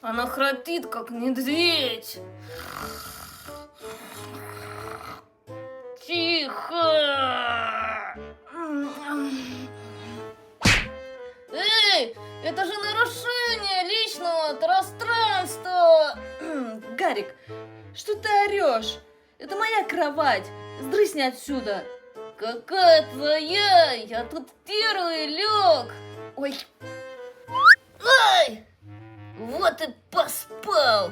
Она храпит, как медведь. Тихо! Эй, это же нарушение личного пространства! Гарик, что ты орешь? Это моя кровать. Сдрысни отсюда. Какая твоя? Я тут первый лег. Ой, Ай! Вот и поспал.